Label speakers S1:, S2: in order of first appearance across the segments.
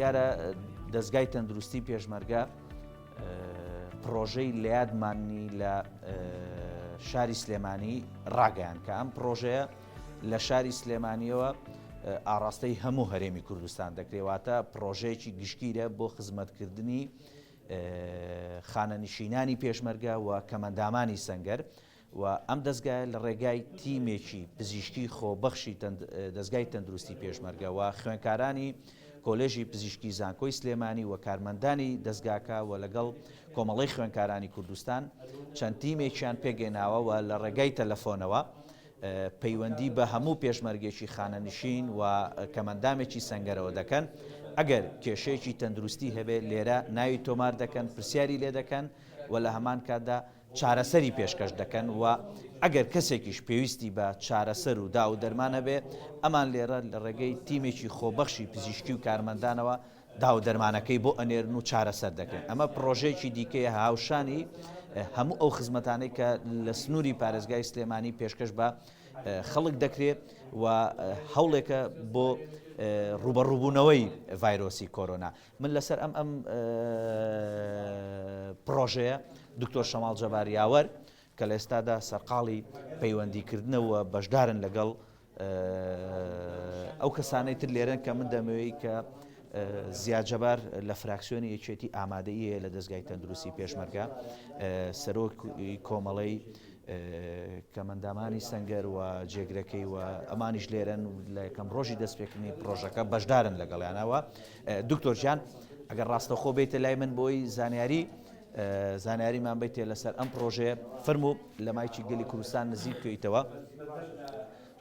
S1: دیارە دەستگای تەندروستی پێشمەرگە پرۆژەی لە یادمانی لە شاری سلێمانی ڕاگەیان کە ئەم پرۆژەیە لە شاری سلێمانیەوە ئاڕاستەی هەموو هەرێمی کوردستان دەکرێواتە پرۆژەیەکی گشتگیرە بۆ خزمەتکردنی خانەنشینانی پێشمەرگە و کەمەندامانی سەنگەر و ئەم دەستگای لە ڕێگای تیمێکی پزیشکی خۆبەخشی دەستگای تەندروستی پێشمەرگە و خوێنکارانی کۆلێژی پزیشکی زانکۆی سلێمانی و کارمەندانی دەستگاکە و لەگەڵ کۆمەڵی خوێنکارانی کوردستان چەند تیمێکیان پێگەێناوە و لە ڕێگای تەلەفۆنەوە پەیوەندی بە هەموو پێشمەرگێکی خانەنشین و کەمەندامێکی سەنگەرەوە دەکەن. ئەگەر کێشەیەکی تەندروستی هەبێت لێرە ناوی تۆمار دەکەن، پرسیاری لێ دەکەن و لە هەمان کاتدا چارەسەری پێشکەش دەکەن و ئەگەر کەسێکیش پێویستی بە چارەسەر و دا و دەرمانە بێ ئەمان لێرە لە ڕێگەی تیمێکی خۆبەخشی پزیشکی و کارمەندانەوە دا و دەرمانەکەی بۆ ئەنێرن و چارەسەر دەکەن. ئەمە پرۆژەیەکی دیکەیە هاوشانی هەموو ئەو خزمەتانەی کە لە سنووری پارێزگای سلێمانی پێشکەش بە خەڵک دەکرێت و هەوڵێکە بۆ ڕوبەڕووبوونەوەی ڤایرۆسی کۆرۆنا. من لەسەر ئەم پرۆژەیە دکتۆر شەماڵ جەباریاوەر کە لە ئێستادا سەرقاڵی پەیوەندیکردنەوە بەشدارن لەگەڵ ئەو کەسانەی تر لێرن کە من دەمەوەی کە زیاجەبار لە فراکسیۆنی یەکێتی ئامادەیە لە دەستگای تەندروستی پێشمەرگە سەرۆکی کۆمەڵەی کەمەندامانی سەنگەر و جێگرەکەی و ئەمانیش لێرن لە یەکەم ڕۆژی دەستپێکردنی پرۆژەکە بەشدارن لەگەڵیانەوە. دکتۆر گیان ئەگەر ڕاستەخۆ بیتە لای من بۆی زانیاریمان بیتێ لەسەر ئەم پرۆژەیە فەرموو لە مایکی گەلی کوردستان نزیک بکەیتەوە.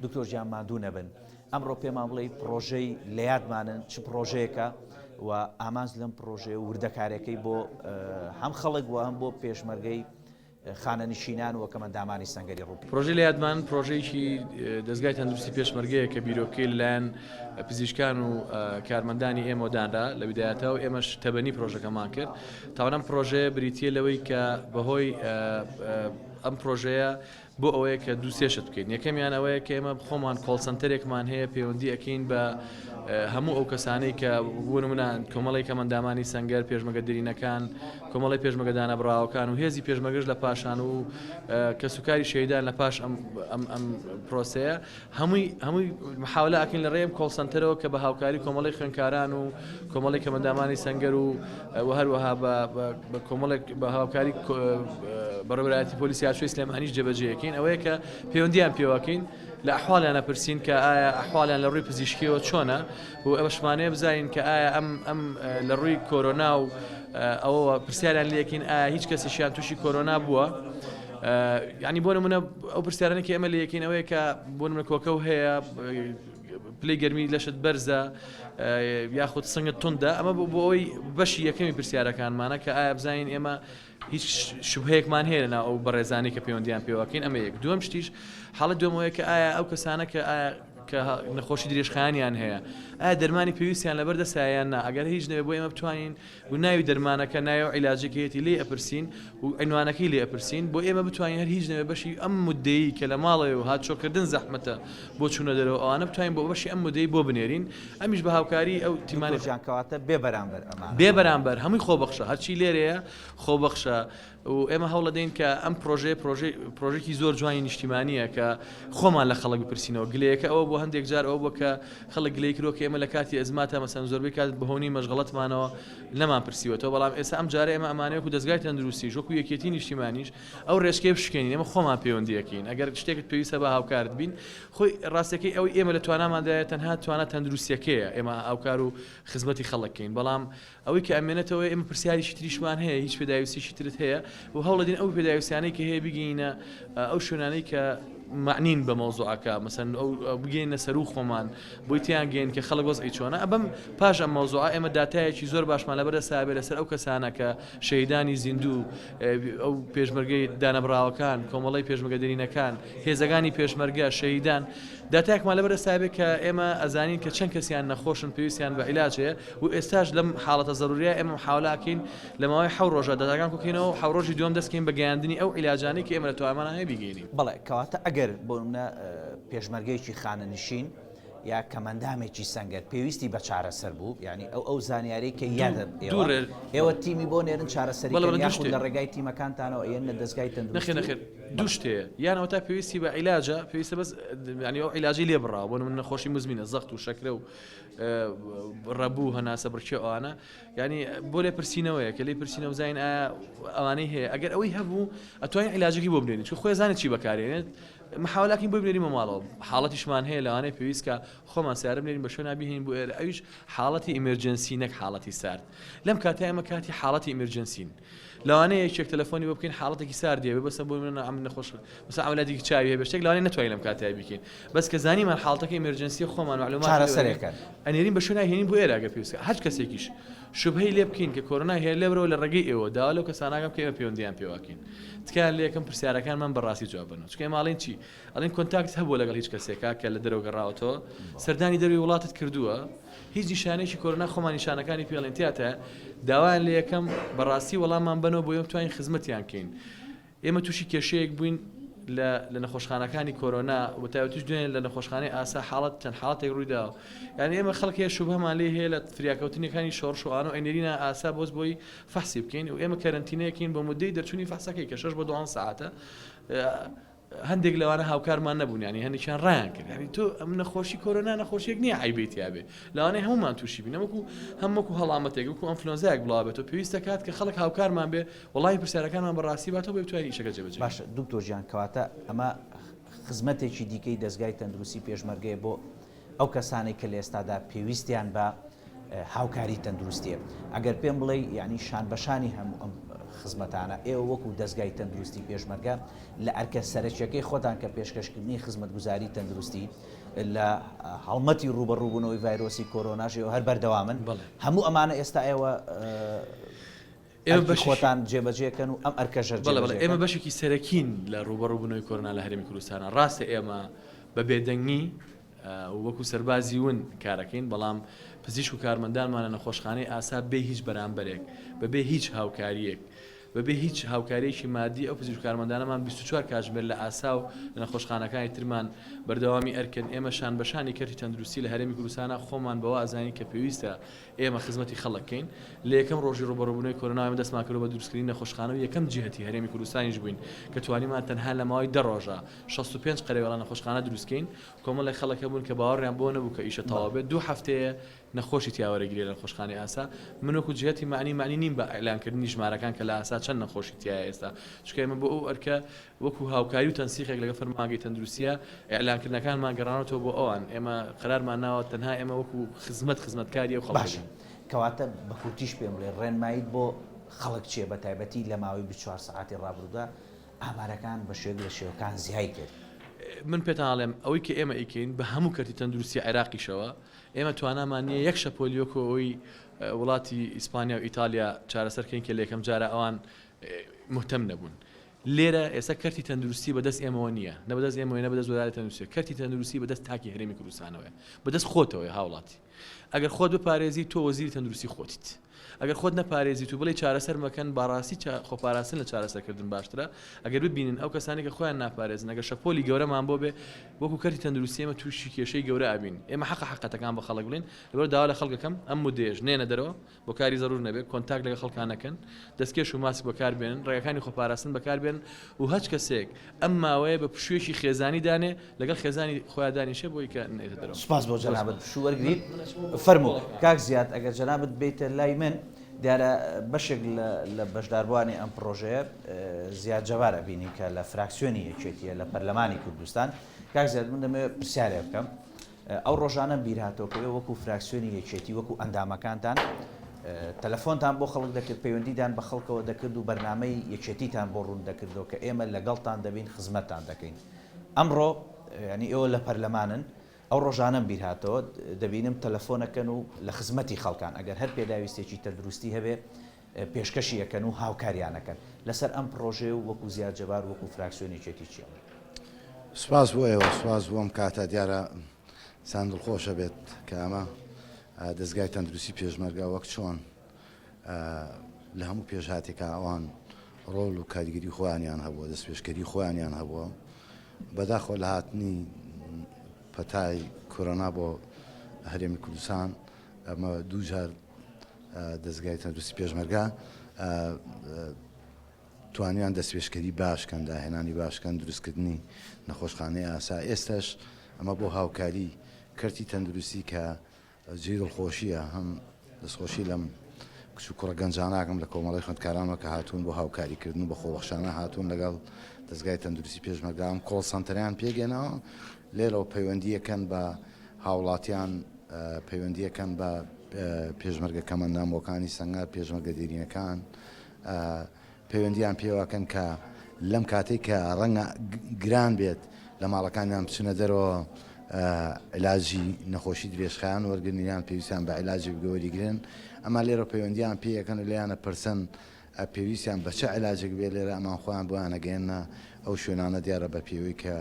S1: دکتۆر گیان ماندوو نەبن، ئەمڕۆ پێمان بڵێ پرۆژەی لە یادمانن چ پرۆژەیەکە و ئامانج لەم پرۆژەیە وردەکارەکەی بۆ هەم خەڵک و هەم بۆ پێشمەرگەی خانەنشینان و کەمەندامانی سەنگەری ڕوو.
S2: پرۆژەی لە یادمان پرۆژەیەکی دەستگای تەندروستی پێشمەرگەیە کە بیرۆکەی لەلایەن پزیشکان و کارمەندانی ئێمە دانرا لە بیدایەتەوە ئێمەش تەبەنی پرۆژەکەمان کرد. تاوانم پرۆژەیە بریتیە لەوەی کە بەهۆی ئەم پرۆژەیە بۆ ئەوەیە کە دووسێشت بکەین. یەکەمیان ئەوەیە کە ئێمە خۆمان کۆڵسەنتەرێکمان هەیە پەیوەندی ئەکەین بە هەموو ئەو کەسانەی کە بوون منان کۆمەڵی کەمەندامانی سەنگەر پێشمەگە دەرینەکان کۆمەڵی پێشمەگەدانە بڕاوەکان و هێزی پێشمەگەش لە پاشان و کە سوکاری شەیدان لە پاش ئەم پرۆسەیە هەمووی محاولە ئەکەین لە ڕێم کۆڵسەنتەرەوە کە بە هاوکاری کۆمەڵی خوێنکاران و کۆمەڵی کەمەندامانی سەنگەر و هەروەها بە کۆمەڵێک بە هاوکاری بەڕێوەبەرایەتی پۆلیسی هاتووی سلێمانیش جێبەجێیەکەین ئەوەیە کە پەیوەندیان پێوەکەین لە ئەحوالیانە پرسین کە ئایا ئەحوالیان لە ڕووی پزیشکیەوە چۆنە و ئەوەشمانەیە بزانین کە ئایا ئەم لە ڕووی کۆرۆنا و ئەوە پرسیاریان لەکەین ئایا هیچ کەسێکیان تووشی کۆرۆنا بووە. یعنی بۆ نمونە ئەو پرسیارانێکی ئەمە لە یەکەین ئەوەیە کە بۆ نمونە کۆکە و هەیە پلەی گەرمی لەشت بەرزە یاخود سنگت توندا ئەمە بۆ ئەوەی بەشی یەکەمی پرسیارەکانمانە کە ئایا بزانین ئێمە هیچ شوبهەیەکمان هەیە لەناو ئەو بەڕێزانی کە پەیوەندیان پێوەکەین. ئەمە یەک. دووەم شتیش حاڵەت دووەمەوەیە کە ئایا ئەو کەسانە کە نەخۆشی درێژخایانیان هەیە ئایا دەرمانی پێویستیان لەبەردەسایان نا ئەگەر هیچ نەوێ بۆ ئێمە بتوانین و ناوی دەرمانەکە ناوی و عیلاجێکیەتی لێ ئەپرسین و عنوانەکەی لێ ئەپرسین بۆ ئێمە بتوانین هەر هیچ نەوێ بەشی ئەم مودەیی کە لە ماڵەوە و هاتچۆکردن زەحمەتە بۆ چوونە دەرەوە ئەوانە بتوانین بۆ بەشی ئەم مودەی بۆ بنێرین. ئەمیش بە هاوکاری ئەو
S1: تیمانێکیانکەواتە
S2: بێ بەرامبەر هەمووی خۆبەخشە هەرچی لێرەیە خۆبەخشە و ئێمە هەوڵە دەین کە ئەم پرۆژێکی زۆر جوانی نیشتیمانیە کە خۆمان لە خەڵک بپرسینەوە. گلەیەکە ئەوە بۆ هەندێک جار ئەوە بووە کە خەڵک گلەی کردووە کە ئێمە لە کاتی ئەزماتە مەسەن زۆربەی کات بەهۆنی مەشغەڵەتمانەوە نەمان پرسیوەتەوە. بەڵام ئێستا ئەم جارە ئێمە ئەمانەیە و دەستگای تەندروستی وەکو یەکێتی نیشتیمانیش ئەو ڕێژکەی بشکێنین ئێمە خۆمان پەیوەندیەکەین. ئەگەر شتێکت پێویستە بە هاوکارت بین خۆی ڕاستەکەی ئەوەی ئێمە لە تواناماندایە تەنها توانە تەندروستیەکەیە ئێمە هاوکار و خزمەتی خەڵکەین. بەڵام ئەوەی کە ئەمێنێتەوە ئێمە پرسیاریشی تریشمان هەیە هیچ پێداویستیشی ترت هەیە و هەوڵ دەدەین ئەو پێداویستانەی کە هەیە بگەینە ئەو شوێنانەی کە معنین بە مەوزوعەکە مەسەن ئەو بگەینە سەر و خۆمان بۆی تیان گەین کە خەڵک وەزعی چۆنە. ئەبەم پاش ئەم مەوزوعە ئێمە داتایەکی زۆر باشمان لەبەردەسابێت لەسەر ئەو کەسانە کە شەهیدانی زیندوو ئەو پێشمەرگەی دانەبراوەکان کۆمەڵی پێشمەگەدەرینەکان هێزەکانی پێشمەرگە شەهیدان داتایەکمان لەبەردەسابێت کە ئێمە ئەزانین کە چەند کەسیان نەخۆشن پێویستیان بە عیلاجەیە و ئێستاش لەم حاڵەتە زەروریە ئێمە محاولەکەین لە ماوەی 7 ڕۆژە دەتاکان کوکەینەوە 7 ڕۆژی دووەم دەستکەین بە گەیاندنی ئەو عیلاجانەی کە ئێمە لە توانمانە هەیە بیگەینین.
S1: بەڵێ کەواتە ئەگەر بۆ منە پێشمەرگەیەکی خانەنشین یا کەمەندامێکی سەنگەر پێویستی بە چارەسەر بوو یعنی ئەو زانیاری کە یادە ئێوە تیمی بۆ نێرن چارەسەری یاخود لە ڕێگای تیمەکانتانەوە ئێن لە دەستگای تەندروستی
S2: نەخێر دوو شتەیە یانەوە تا پێویستی بە عیلاجە پێویستە بەس ینی ئەو عیلاجی لێ بڕاوە بۆ من نەخۆشی مزمینە زەخت و شەکرە و ڕەبوو هەناسە بڕچێ ئەوانە ینی بۆ لێ پرسیینەوەیە کە لێ پرسیینەوە زین ئەوانەی هەیە ئەگەر ئەوەی هەبوو ئەتوانین عیلاجێکی بۆ بنێنین چون خۆی زانێت چی بەکارێنێت محاولاکین بۆ بنێریمە ماڵەوە حاڵەتیشمان هەیە لەوانەیە پێویستکە خۆمان سیارە بنێرین بە شوێ نابیهین بۆ ئێرە ئەویش حاڵەتی ئیمرجنسی نەک حاڵەتی سارد لەم کاتە ئەمە کاتی حاڵەتی ئیمرجنسین لەوانەیە یەکێک تەلەفۆنی بۆ بکەین حاڵەتێکی ساردیە بەسە بۆ من ئەم نەخۆش بەس عملیاتێکی چاوی هەیە بەشتێک لەوانەیە نەتوانین لەم کاتە بکەین بەس کە زانیمان حاڵەتەکە ئیمرجنسی خۆمان معلومات
S1: چارەسەرەکەن
S2: ئەنێرین بە شوێ ناهێنین بۆ ئێرە ئەگەر پێویستە هەر کەسێکیش شوبهەی لێ بکەین کە کۆرۆنا هەیە لێبرەوە لە ڕێگەی ئێوە داوا لەو کەساناگەم کە ئێمە پەیوەندیان پێواکەین تکایە لە یەکەم پرسیارەکانمان بەڕاستی جواب بنەوە چونکە ئێماڵین چی ئەڵێن کۆنتاکت هەبوو لەگەڵ هیچ کەسێکا کە لە دەرەوە گەڕاوەتەوە سەردانی دەروی وڵاتت کردووە هیچ نیشانێکی کۆرۆنا خۆمان نیشانەکانی پێڵێن تیاتە داوایان لە یەکەم بەڕاستی وەڵاممان بنەوە بۆ ئێمە بتوانین خزمەتیان کەین ئێمە تووشی کێشەیەک بووین لە نەخۆشخانەکانی کۆرۆنا و تایبەتیش دوێن لە نەخۆشخانەی ئاسا حاڵەت چەند حاڵەتێک ڕوویداوە یعنی ئێمە خەڵکی شوبهەمان لێ هەیە لە فریاکەوتنیەکانی شۆڕش و ئانۆ ئەینێرینە ئاسا بۆز بۆی فەحسی بکەین و ئێمە کەرەنتینەیەکین بە مودەی دەرچوونی فەحسەکەی کە 6 بۆ 2 ساعتە هەندێک لەوانە هاوکارمان نەبوون ینی هەندێکیان ڕایان کرد ینی تۆ ئەم نەخۆشی کۆرۆنا نەخۆشیێک نییە عیبێتیابێ لەوانەیە هەمومان تووشی بین هەموەکو هەڵامەتێک وەکو ئەنفلۆنزایەک بڵاوێتەوە پێویستە کات کە خەڵک هاوکارمان بێ وڵی پرسیارەکانمان بەڕاستی باتەوە بێ بتوانین ئیشەکە جێبەجێ
S1: باشە دکتۆر گیان کەواتە ئەمە خزمەتێکی دیکەی دەستگای تەندروستی پێشمەرگەیە بۆ ئەو کەسانی کە لە ئێستادا پێویستیان بە هاوکاری تەندروستیە ئەگەر پێم بڵێ ینی شان بەشانی هەموو ئەم خزمەتانە ئێوە وەکو دەستگای تەندروستی پێشمەرگە لە ئەرکە سەرچیەکەی خۆتان کە پێشکەشکردنی خزمەتگوزاری تەندروستی لە هەڵمەتی ڕوبەڕووبوونەوەی ڤایرۆسی کۆرۆناژەوە هەر بەردەوامن هەموو ئەمانە ئێستا ئێوە خۆتان جێبەجێکەن و ئەم ئەرکەژەر
S2: ئێمە بەشێکی سەرەکین لە ڕوبەڕووبوونەوەی کۆرۆنا لە هەرێمی کوردستانە ڕاستە ئێمە بە بێدەنگی وەکو سەربازی ون کارەکەین بەڵام پزیشک و کارمەندانمانە نەخۆشخانەی ئاسا بێ هیچ بەرامبەرێک بەبێ هیچ هاوکاریەک بەبێ هیچ هاوکاریەکی مادی ئەو پزیشک و کارمەندانەمان 24 کاتژمێر لە ئاسا و لە نەخۆشخانەکانی ترمان بەردەوامی ئەرکن ئێمە شان بەشانی کەرتی تەندروستی لە هەرێمی کوردستانە خۆمان بەوە ئازانی کە پێویستە ئێمە خزمەتی خەڵکەین لە یەکەم ڕۆژی ڕوبەڕووبوونەوەی کۆرۆنا ئێمە دەستمان کردووە بە دروستکردنی نەخۆشخانە و یەکەم جهتی هەرێمی کوردستانیش بووین کە توانیمان تەنها لە ماوەی 10 ڕۆژە 65 قەرەوێڵە نەخۆشخانە دروستکەین کۆمەڵی خەڵک هەبوون کە باوەڕیان بۆ نەبوو کە ئیشە تەواو بێت 2 هەفتەیە نەخۆشی تیاوەرەگیری لە نەخۆشخانەی ئاسا من وەکو جهتی معنی نیم بە ئەعلانکردنی ژمارەکان کە لە ئاسا چەند نەخۆشی تایە ئێستا چکە ئێمە بۆ ئەو ئەرکە وەکو هاوکاری و تەنسیقێک لەگە فەرمانگەی تەندروستیە ئەعلانکردنەکانمان گەڕانەوە بۆ ئەوان ئێمە قەرارمان ناوە تەنها ئێمە وەکو خزمەتکاری ئەو خەڵک
S1: کەواتە بە کورتیش پێم بڵێ ڕێنماییت بۆ خەڵک چیە بە تایبەتی لە ماوەی 24 ساعتی ڕابردوودا ئامارەکان بە شێوەیەک لە شێوەکان زیای کرد
S2: من پێتانڵێم ئەوەی کە ئێمە ئیکەین بە هەموو کەرتی تەندروستی عێراقیشەوە ئێمە توانامان نییە یەک شە پۆلیۆکۆ ئەوی وڵاتی ئیسپانیا و ئیتالیا چارەسەرکەین کە لە یەکەم جارە ئەوان مهتەم نەبوون لێرە ئێستا کەرتی تەندروستی بەدەست ئێمەوە نییە نە بەدەست ئێمەوە نە بەدەست وەزارەتی تەندروستی کەرتی تەندروستی بەدەست تاکی هەرێمی کوردستانەوەیە بەدەست خۆتەوەی هاوڵاتی ئەگەر خۆت بپارێزی تۆ وەزیری تەندروستی خۆتیت ئەگەر خۆت نەپارێزی تو بڵێ چارەسەر مەکەن باڕاستی خۆپاراستن لە چارەسەرکردن باشترە ئەگەر ببینن ئەو کەسانی کە خۆیان ناپارێزن ئەگەر شەپۆلی گەورەمان بۆ بێ وەکو کەرتی تەندروستی ئێمە تووشی کێشەی گەورە ئابین ئێمە حقەتەکان بە خەڵک بڵێن لەبەر داوا لە خەڵکەکەم ئەم مودێژ نێنە دەرەوە بۆ کاری زەرور نەبێت کۆنتاکت لەگە خەڵکانەکەن دەستکێش و ماسی بەکاربێنن ڕێگەکانی خۆپاراستن بەکاربێن و هەچ کەسێک ئەم ماوەیە بە پشوێکی خێزانی دانێ لەگەڵ خێزانی خۆیان دانیشێ بۆی کە نێتە دەرەوە
S1: سوپاس بۆ جەنابەت پشووەرگریت فەرموو کاک زیاد ئەگەر جەنابەت بێتە لای من دیارە بەشێک لە بەشداربوانی ئەم پرۆژەیە زیاد جەوارە بینی کە لە فراکسیۆنی یەکێتیە لە پەرلەمانی کوردستان کاک زیاد من دەمەوێت پرسیارێ بکەم ئەو ڕۆژانە بیرهاتەوە کە وەکو فراکسیۆنی یەکێتی وەکو ئەندامەکانتان تەلەفۆنتان بۆ خەڵک دەکرد پەیوەندیدان بە خەڵکەوە دەکرد و بەرنامەی یەکێتیتان بۆ ڕوون دەکردەوە کە ئێمە لەگەڵتان دەبین خزمەتتان دەکەین ئەمڕۆ ینی ئێوە لە پەرلەمانن ئەو ڕۆژانم بیرهاتەوە دەبینم تەلەفۆنەکەن و لە خزمەتی خەڵکان ئەگەر هەر پێداویستێکی تەندروستی هەبێ پێشکەشی یەکەن و هاوکاریانەکەن لەسەر ئەم پرۆژێ و وەکو زیاد جەبار وەکو فراکسیۆنی چێتی چیە
S3: سپاس بۆ ئێوە سپاس بۆم کاتە دیارە چەند دڵخۆشە بێت کە ئەمە دەستگای تەندروستی پێشمەرگە وەک چۆن لە هەموو پێشهاتێکە ئەوان ڕۆڵ و کاریگەری خۆیانیان هەبووە دەست پێشکەری خۆیانیان هەبووە بەداخۆ لە هاتنی پەتای کۆرۆنا بۆ هەرێمی کوردستان ئەمە دووجار دەستگای تەندروستی پێشمەرگە توانیان دەستپێشکەری باشکەن داهێنانی باشکەن دروستکردنی نەخۆشخانەی ئاسا ئێستش ئەمە بۆ هاوکاری کەرتی تەندروستی کە جێی دڵخۆشیە هەم دەستخۆشی لەم کچ و کوڕە گەنجاناکەم لە کۆمەڵی خوێندکارانەوە کە هاتوون بۆ هاوکاریکردن و بە خۆبەخشانە هاتوون لەگەڵ دەستگای تەندروستی پێشمەرگەم کۆڵ سەنتەریان پێگەنەوە لێرەوە پەیوەندیەکەن بە هاوڵاتیان پەیوەندیەکەن بە پێشمەرگەکەمان نامۆکانی سەنگار پێشمەرگە دێرینەکان پەیوەندیان پێوەکەن کە لەم کاتێک کە ڕەنگە گران بێت لە ماڵەکانیان بچنە دەرەوە علاجی نەخۆشی درێژخایان وەرگرنیان پێویستیان بە علاجی بگەوەریگرن ئەمە لێرە پەیوەندیان پێیەکەن و لێیانە پرسن پێویستیان بە چه علاجێک بێ لێرە ئەمان خۆیان بۆیانەگەێنە ئەو شوێنانە دیارە بە پێوەی کە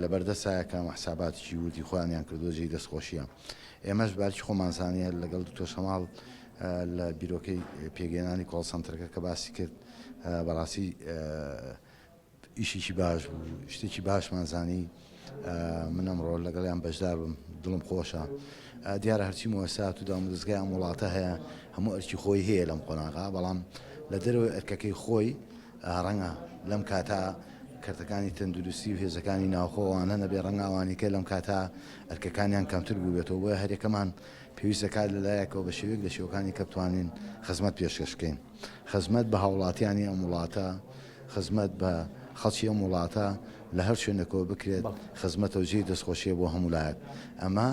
S3: لەبەردەسایەکە حساباتێکی وردی خۆیانیان کردو جێی دەستخۆشیە ئێمەش بارکی خۆمانزانیە لەگەڵ دکتۆر شەماڵ لە بیرۆکەی پێگەێنانی کۆڵ سەنتەرەکە کە باسی کرد بەڕاستی ئیشێکی باش بوو شتێکی باشمانزانی من ئەمڕۆ لەگەڵیان بەشدار بم دڵم خۆشە دیارە هەرچی مۆسات و دامودەستگای ئەم وڵاتە هەیە هەموو ئەرکی خۆی هەیە لەم قۆناغا بەڵام لە دەرەوەی ئەرکەکەی خۆی ڕەنگە لەم کاتا کەرتەکانی تەندروستی و هێزەکانی ناوخۆوانە نەبێ ڕەنگاوانی کە لەم کاتا ئەرکەکانیان کەمتر بووبێتەوە بۆیە هەرێکەمان پێویستە کات لەلایەکەوە بە شێوەیەک لە شێوەکانی کە بتوانین خزمەت پێشکەشکەین خزمەت بە هاوڵاتیانی ئەم وڵاتە خزمەت بە خەڵکی ئەم وڵاتە لە هەر شوێنێکەوە بکرێت خزمەتە و جێی دەستخۆشیە بۆ هەموو لایەک ئەمە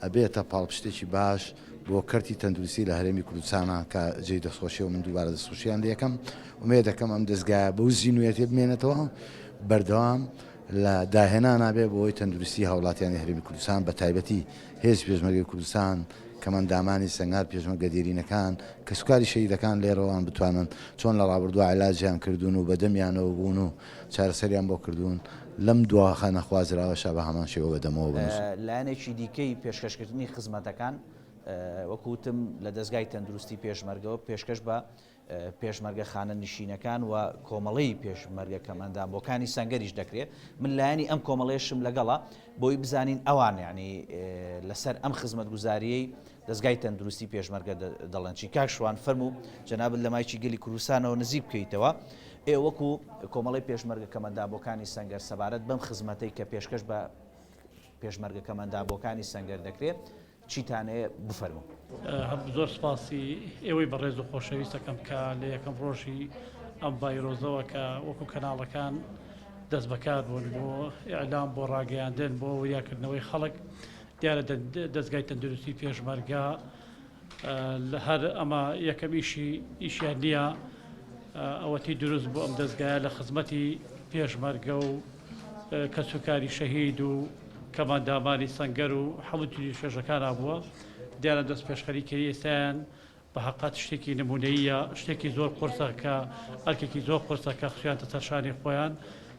S3: ئەبێتە پاڵپشتێکی باش بۆ کەرتی تەندروستی لە هەرێمی کوردستانە کە جێی دەستخۆشی و من دووبارە دەستخۆشییان لە یەکەم ومێ دەکەم ئەم دەستگایە بەو زیینوێتی بمێنێتەوە بەردەوام لە داهێنا نابێ بۆی تەندروستی هاوڵاتیانی هەرێمی کوردستان بە تایبەتی هێز پێشمەرگەی کوردستان کەمەندامانی سەنگار پێشمەرگە دێرینەکان کە سوکاری شەهیدەکان لێرەوەیان بتوانن چۆن لە ڕابردووە عیلاجیان کردوون و بەدەمیانەوە بوون و چارەسەریان بۆ کردوون لەم دواخانە خوازراوەشە بە هەمان شێوە بەدەمەوە بن
S1: لایەنێکی دیکەی پێشکەشکردنی خزمەتەکان وەکوتم لە دەستگای تەندروستی پێشمەرگەوە پێشکەش بە پێشمەرگە خانە نشینەکان و کۆمەڵەی پێشمەرگە کەمەندامبۆکانی سەنگەریش دەکرێت من لایەنی ئەم کۆمەڵێشم لەگەڵا بۆی بزانین ئەوان یعنی لەسەر ئەم خزمەت گوزاریەی دەستگای تەندروستی پێشمەرگە دەڵێن چی کاکشوان فەرموو جەنابەت لە مایکی گەلی کوردستانەوە نزیک بکەیتەوە وەکو کۆمەڵی پێشمەرگە کەمەندامبۆکانی سەنگەر سەبارەت بەم خزمەتەی کە پێشکەش بە پێشمەرگە کەمەندامبۆکانی سەنگەر دەکرێت چیتانەیە بفەرموو
S4: زۆر سپاسی ئێوەی بەڕێز و خۆشەویستەکەم کە لە یەکەم ڕۆژی ئەم ڤایرۆزەوە کە وەکو کەناڵەکان دەست بەکار بوون بۆ ئیعلام بۆ ڕاگەیاندن بۆ وریاکردنەوەی خەڵک دیارە دەستگای تەندروستی پێشمەرگە لە هەر ئەمە یەکەم ئیشیان نییە ئەوەتی دروست بۆ ئەم دەستگایە لە خزمەتی پێشمەرگە و کەسوکاری شەهید و کەماندامانی سەنگەر و هەموو شێژەکانە بووە دیارە دەست پێشخەریکردنی ئێستایان بە حقات شتێکی نمونەیە شتێکی زۆر قورسە کە ئەرکێکی زۆر قورسە کە خویانتە سەرشانی خۆیان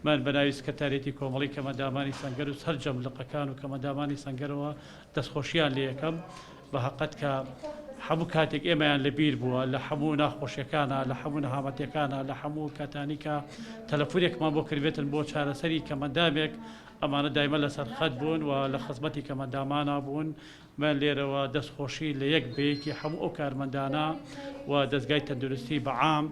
S4: من بەناوی سکرتارێتی کۆمەڵی کەمەندامانی سەنگەر و هەر جەملقەکان و کەمەندامانی سەنگەرەوە دەستخۆشییان لە یەکەم بە حقت کە هەموو کاتێک ئێمەیان لەبیر بووە لە هەموو ناخۆشیەکانە لە هەموو نەهامەتیەکانە لە هەموو کاتانی کە تەلەفۆنێکمان بۆ کردبێتن بۆ چارەسەری کەمەندامێک ئەمانە دایمە لەسەر خەت بوون و لە خزمەتی کەمەندامانە بوون من لێرەوە دەستخۆشی لە یەک بەیەکی هەموو ئەو کارمەندانە و دەستگای تەندروستی بەعام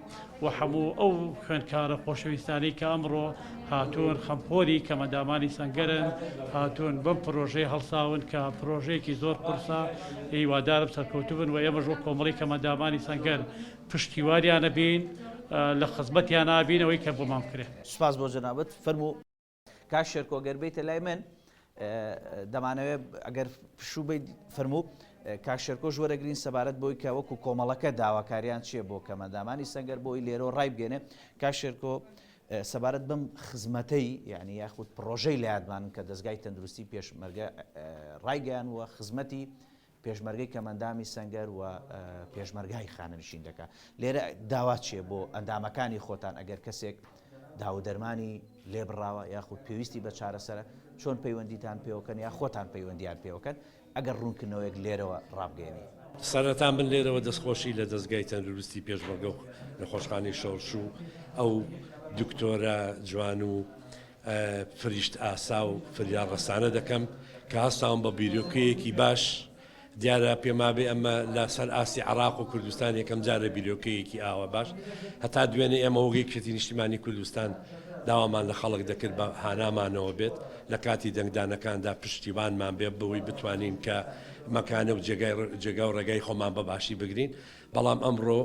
S4: و هەموو ئەو خوێندکارە خۆشەویستانی کە ئەمڕۆ هاتوون خەمخۆری کەمەندامانی سەنگەرن هاتوون بەم پرۆژەی هەڵساون کە پرۆژەیەکی زۆر قورسە هیوادارم سەرکەوتوبن و ئێمەش وەک کۆمەڵی کەمەندامانی سەنگەر پشتیواریانە بین لە خزمەتیان نابینەوەی کە بۆمان بکرێت.
S1: سوپاس بۆ جەنابەت فەرموو کاک شێرکۆ گەر بێتە لای من دەمانەوێت ئەگەر پشوو بیت فەرموو کاک شێرکۆ وەرەگرین سەبارەت بۆی کە وەکو کۆمەڵەکە داواکاریان چییە بۆ کەمەندامانی سەنگەر بۆی لێرە ڕای بگەێنێ کاک شێرکۆ سەبارەت بەم خزمەتەی یعنی یاخود پرۆژەی لە یادمانن کە دەستگای تەندروستی پێشمەرگە ڕایگەیان وە خزمەتی پێشمەرگەی کەمەندامی سەنگەر و پێشمەرگای خانەنشین دەکات لێرە داوا چییە بۆ ئەندامەکانی خۆتان ئەگەر کەسێک داو دەرمانی لێبڕاوە یاخود پێویستی بە چارەسەرە چۆن پەیوەندیتان پێوەکەن یا خۆتان پەیوەندیان پێوەکەن ئەگەر ڕوونکردنەوەیەک لێرەوە ڕابگەێنی
S5: سەرەتا من لێرەوە دەستخۆشی لە دەستگای تەندروستی پێشمەرگە و نەخۆشخانەی شەڕش و ئەو دکتۆرە جوان و فریشت ئاسا و فریار ڕسانە دەکەم کە هەستاوم بە بیرۆکەیەکی باش دیارە پێمابێ ئەمە لەسەر ئاسی عراق و کوردستان یەکەم جارە بیرۆکەیەکی ئاوە باش هەتا دوێنێ ئێمە وەگەی کشتی نیشتیمانی کوردستان داوامان لە خەڵک دەکرد بە هانامانەوە بێت لە کاتی دەنگدانەکاندا پشتیوانمان بێ بەوەی بتوانین کە مەکانە و جێگا و ڕێگای خۆمان بەباشی بگرین بەڵام ئەمڕۆ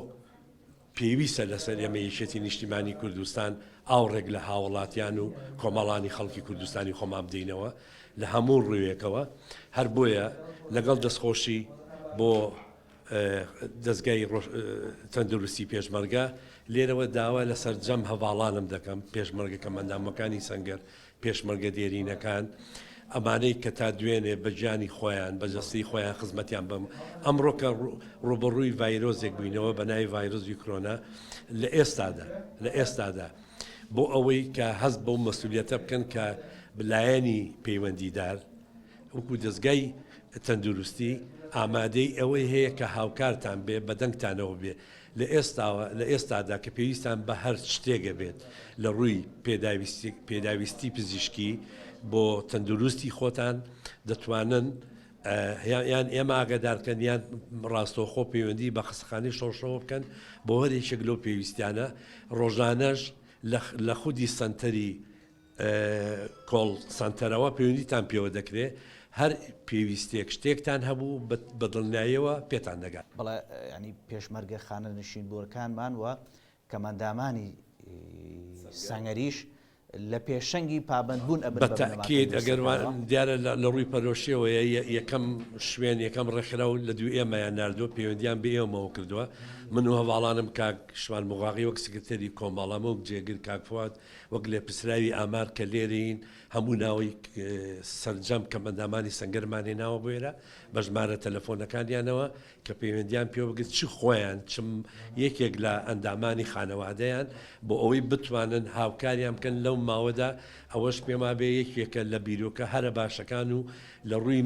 S5: پێویستە لەسەر ئێمە یەکێتی نیشتیمانی کوردستان ئاوڕێک لە هاوڵاتیان و کۆمەڵانی خەڵکی کوردستانی خۆمان بدەینەوە لە هەموو ڕوویەکەوە هەر بۆیە لەگەڵ دەستخۆشی بۆ دەستگای تەندروستی پێشمەرگە لێرەوە داوا لەسەر جەم هەواڵانم دەکەم پێشمەرگەکە مەندامەکانی سەنگەر پێشمەرگە دێرینەکان ئەمانەی کە تا دوێنێ بە گیانی خۆیان بە جەستی خۆیان خزمەتیان بم ئەمڕۆکە ڕوبەڕووی ڤایرۆزێک بووینەوە بە ناوی ڤایرۆزی کۆرۆنا لە ئێستادا بۆ ئەوەی کە هەست بەو مەسئولیەتە بکەن کە بلایەنی پەیوەندیدار وەکو دەستگای تەندروستی ئامادەی ئەوەی هەیە کە هاوکارتان بێ بەدەنگتانەوە بێ لە ئێستادا کە پێویستان بە هەر شتێگە بێت لە ڕووی پێداویستی پزیشکی بۆ تەندروستی خۆتان دەتوانن یان ئێمە ئاگادارکەن یان ڕاستەوخۆ پەیوەندی بە قسەخانەی شەوشەوە بکەن بۆ هەرێکێک لەو پێویستیانە ڕۆژانەش لە خودی سنتەری کۆڵ سنتەرەوە پەیوەندیتان پێوە دەکرێت هەر پێویستێک شتێکتان هەبوو بە دڵنیاییەوە پێتان دەگات
S1: بەڵێ ینی پێشمەرگە خانە نشین بۆرەکانمان وە کەمەندامانی سەنگەریش لە پێشەنگی پابندبوون
S5: بەتاکید ئەگەر دیارە لە ڕووی پەرۆشیەوە یەکەم شوێن یەکەم ڕێکخرا و لە دوو ئێمەیان ناردووە پەیوەندیان بە ئێوەمەوە کردووە من و هەواڵانم کاک شوان مغاقی وەک سکرتەری کۆمەڵامە و جێگر کاکفوات وەک لێ پرسراوی ئامار کە لێرەین هەموو ناوی سەرجەم کە مەندامانی سەنگەرمان هێناوە بۆێرە بە ژمارە تەلەفۆنەکانیانەوە کە پەیوەندیان پێوە بگرت چ خۆیان چم یەکێک لە ئەندامانی خانەوادەیان بۆ ئەوەی بتوانن هاوکاریان بکەن لەو ماوەدا ئەوەش پێما بێ یەکێکە لە بیرۆکە هەرە باشەکان و لە ڕووی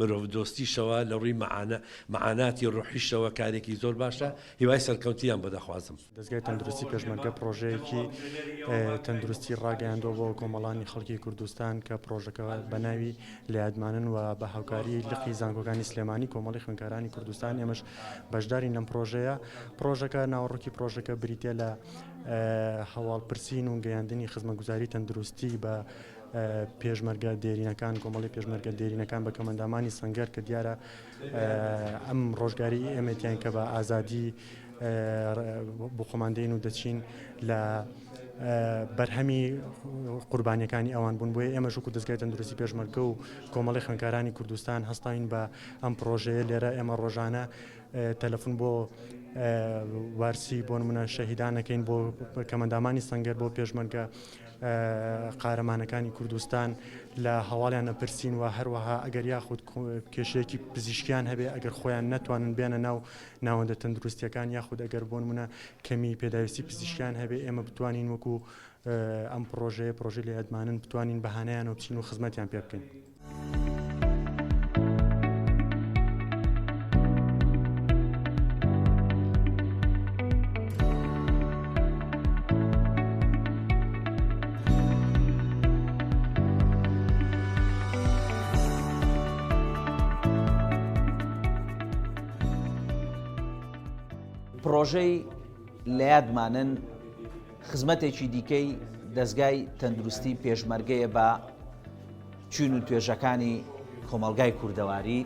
S5: مرۆڤ دۆستیشەوە لە ڕووی مەعاناتی ڕوحیشەوە کارێکی زۆر باشە هیوای سەرکەوتیان بۆ دەخوازم
S6: دەستگای تەندروستی پێشمەرگە پرۆژەیەکی تەندروستی ڕاگەیاندۆ بۆ کۆمەڵانی خەڵکی کوردستان کە پرۆژەکە بە ناوی لەیادمانن و بە هاوکاری لقی زانکۆکانی سلێمانی کۆمەڵی خوێندکارانی کوردستان ئێمەش بەشداری لەم پرۆژەکە ناوەڕۆکی پرۆژەکە بریتە لە هەواڵپرسین و گەیاندنی خزمەتگوزاری تەندروستی بە پێشمەرگە دێرینەکان کۆمەڵی پێشمەرگە دێرینەکان بە کەمەندامانی سەنگەر کە دیارە ئەم ڕۆژگاری ئێمەتیان کە بە ئازادی بۆ خۆماندەین و دەچین لە بەرهەمی قوربانیەکانی ئەوان بوون بۆیە ئێمە ژووک و دەستگای تەندروستی پێشمەرگە و کۆمەڵی خوێندکارانی کوردستان هەستاین بە ئەم پرۆژەیە لێرە ئێمە ڕۆژانە تەلەفۆن بۆ وارسی بۆ نمونە شەهیدانەکەین بۆ کەمەندامانی سەنگەر بۆ پێشمەرگە قارەمانەکانی کوردستان لە هەواڵیان ئەپرسین و هەروەها ئەگەر یاخود کێشەیەکی پزیشکیان هەبێ ئەگەر خۆیان نەتوانن بێنە ناو ناوەندە تەندروستیەکان یاخود ئەگەر بۆ نمونە کەمی پێداویستی پزیشکیان هەبێ ئێمە بتوانین وەکو ئەم پرۆژەی لە یادمانن بتوانین بەهانەیان و بچین و خزمەتیان پێ بکەین.
S1: پرۆژەی لە یادمانن خزمەتێکی دیکەی دەستگای تەندروستی پێشمەرگەیە بە چین و توێژەکانی کۆمەلگای کوردەواری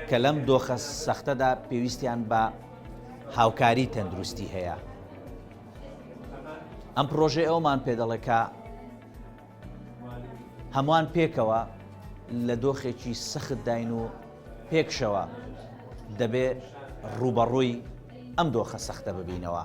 S1: کە لەم دۆخە سەختەدا پێویستیان بە هاوکاری تەندروستی هەیە. ئەم پرۆژەی ئەومان پێدەڵێ کە هەمووان پێکەوە لە دۆخێکی سەخت داین و پێکشەوە دەبێ ڕوبەڕووی ئەم دۆخە سەختە ببینەوە.